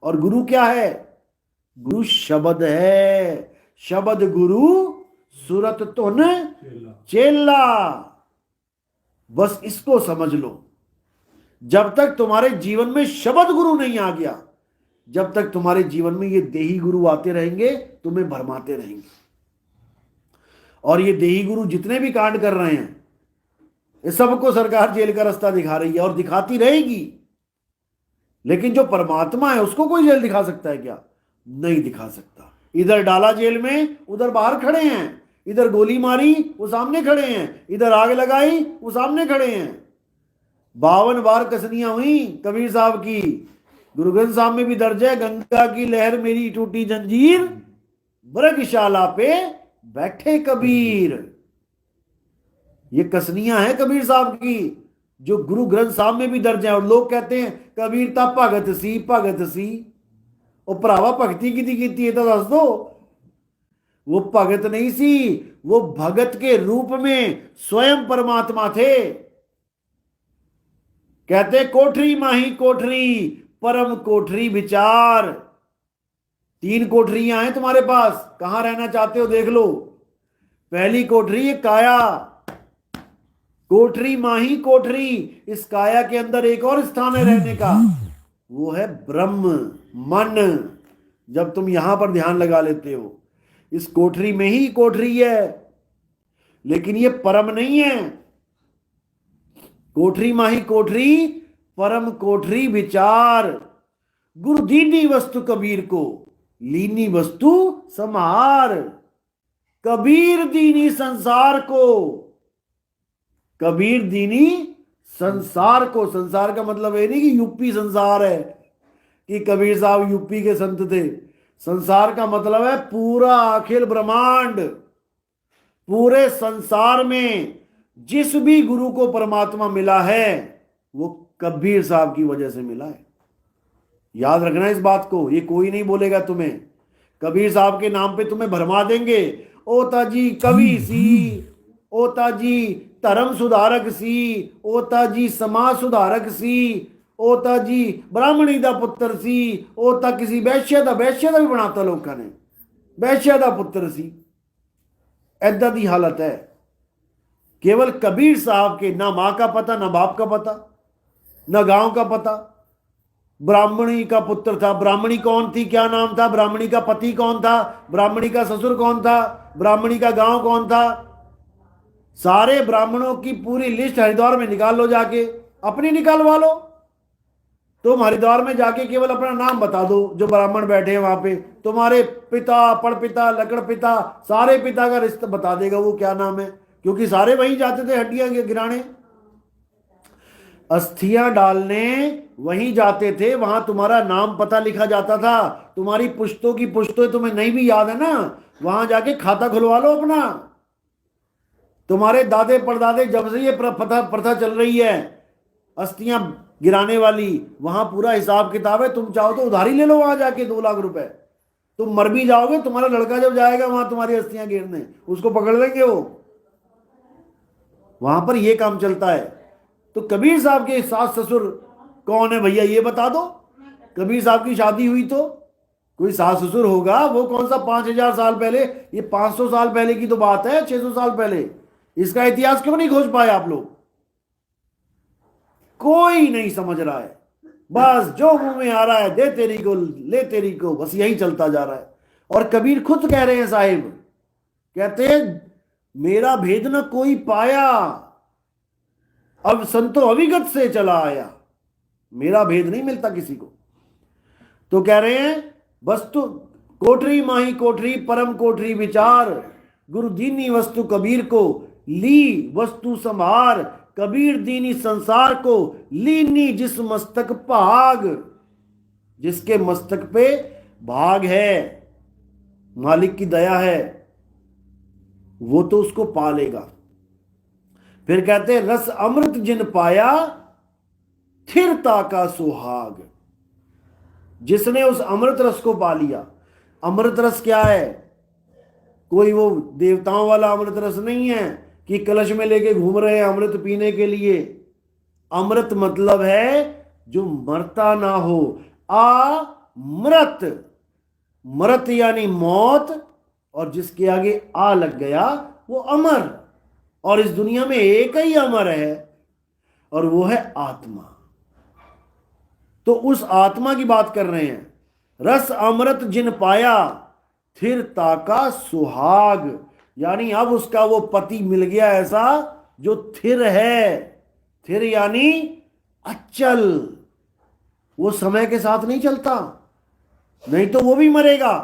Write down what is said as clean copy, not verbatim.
और गुरु क्या है? गुरु शब्द है। शब्द गुरु सुरत तुन चेला। बस इसको समझ लो। जब तक तुम्हारे जीवन में शब्द गुरु नहीं आ गया, जब तक तुम्हारे जीवन में ये देही गुरु आते रहेंगे, तुम्हें भरमाते रहेंगे। और ये देही गुरु जितने भी कांड कर रहे हैं, ये सबको सरकार जेल का रास्ता दिखा रही है और दिखाती रहेगी। लेकिन जो परमात्मा है उसको कोई जेल दिखा सकता है क्या? नहीं दिखा सकता। इधर डाला जेल में, उधर बाहर खड़े हैं। इधर गोली मारी, वो सामने खड़े हैं। इधर आग लगाई, वो सामने खड़े हैं। 52 बार कसनियां हुई कबीर साहब की। गुरु ग्रंथ साहब में भी दर्ज है, गंगा की लहर मेरी टूटी जंजीर, मृगशाला पे बैठे कबीर। ये कसनियां हैं कबीर साहब की, जो गुरु ग्रंथ साहब में भी दर्ज है। और लोग कहते हैं कबीर ता भगत सी, भगत सी। और भरावा भक्ति की है तो दस दो। वो भगत नहीं सी, वो भगत के रूप में स्वयं परमात्मा थे। कहते कोठरी माही कोठरी, परम कोठरी विचार। 3 कोठरियां हैं तुम्हारे पास, कहां रहना चाहते हो देख लो। पहली कोठरी है काया, कोठरी माही कोठरी। इस काया के अंदर एक और स्थान है रहने का, वो है ब्रह्म मन। जब तुम यहां पर ध्यान लगा लेते हो, इस कोठरी में ही कोठरी है, लेकिन ये परम नहीं है। कोठरी माही कोठरी, परम कोठरी विचार। गुरु दीनी वस्तु कबीर को, लीनी वस्तु समार। कबीर दीनी संसार को, कबीर दीनी संसार को। संसार का मतलब ये नहीं कि यूपी संसार है, कि कबीर साहब यूपी के संत थे। संसार का मतलब है पूरा अखिल ब्रह्मांड। पूरे संसार में जिस भी गुरु को परमात्मा मिला है, वो कबीर साहब की वजह से मिला है। याद रखना इस बात को, ये कोई नहीं बोलेगा तुम्हें। कबीर साहब के नाम पे तुम्हें भरमा देंगे, ओता जी कवि सी, ओता जी धर्म सुधारक सी, ओता जी समाज सुधारक सी, ओता जी ब्राह्मणी दा पुत्र सी, ओता किसी वैश्य दा भी बनाता लोगों ने, वैश्य दा पुत्र सी। ऐदा दी हालत है। केवल कबीर साहब के ना मां का पता, ना बाप का पता, ना गांव का पता। ब्राह्मणी का पुत्र था। ब्राह्मणी कौन थी, क्या नाम था? ब्राह्मणी का पति कौन था? ब्राह्मणी का ससुर कौन था? ब्राह्मणी का गांव कौन था? सारे ब्राह्मणों की पूरी लिस्ट हरिद्वार में निकाल लो, जाके अपनी निकालवा लो। तुम हरिद्वार में जाके केवल अपना नाम बता दो, जो ब्राह्मण बैठे हैं वहां पे, तुम्हारे पिता, पड़पिता, लकड़ पिता, सारे पिता का रिश्ता बता देगा वो क्या नाम है, क्योंकि सारे वहीं जाते थे हड्डियां गिराने, अस्थियां डालने वहीं जाते थे। वहां तुम्हारा नाम पता लिखा जाता था। तुम्हारी पुश्तों की पुश्तों तुम्हें नहीं भी याद है ना, वहां जाके खाता खुलवा लो अपना। तुम्हारे दादे परदादे जब से ये प्रथा चल रही है अस्थियां गिराने वाली, वहां पूरा हिसाब किताब है। तुम चाहो तो उधारी ले लो वहां जाके 2 लाख रुपए। तुम मर भी जाओगे, तुम्हारा लड़का जब जाएगा वहां तुम्हारी अस्थियां गिरने, उसको पकड़ लेंगे वो। वहां पर ये काम चलता है। तो कबीर साहब के सास ससुर कौन है भैया, ये बता दो। कबीर साहब की शादी हुई तो कोई सास ससुर होगा, वो कौन सा 5000 साल पहले, ये 500 साल पहले की तो बात है, 600 साल पहले। इसका इतिहास क्यों नहीं खोज पाए आप लोग? कोई नहीं समझ रहा है। बस जो मुंह में आ रहा है, दे तेरी को ले तेरी को, बस यही चलता जा रहा है। और कबीर खुद कह रहे हैं साहिब, कहते हैं मेरा भेद न कोई पाया, अब संतो अविगत से चला आया। मेरा भेद नहीं मिलता किसी को। तो कह रहे हैं वस्तु कोठरी माही कोठरी, परम कोठरी विचार। गुरु दीनी वस्तु कबीर को, ली वस्तु संभार। कबीर दीनी संसार को, लीनी जिस मस्तक भाग। जिसके मस्तक पे भाग है, मालिक की दया है, वो तो उसको पा लेगा। फिर कहते हैं रस अमृत जिन पाया, स्थिरता का सुहाग। जिसने उस अमृत रस को पा लिया। अमृत रस क्या है? कोई वो देवताओं वाला अमृत रस नहीं है कि कलश में लेके घूम रहे हैं अमृत पीने के लिए। अमृत मतलब है जो मरता ना हो, मृत, मृत यानी मौत, और जिसके आगे आ लग गया वो अमर। और इस दुनिया में एक ही अमर है और वो है आत्मा। तो उस आत्मा की बात कर रहे हैं। रस अमृत जिन पाया थिर ताका सुहाग, यानी अब उसका वो पति मिल गया ऐसा जो थिर है। थिर यानी अचल, वो समय के साथ नहीं चलता, नहीं तो वो भी मरेगा।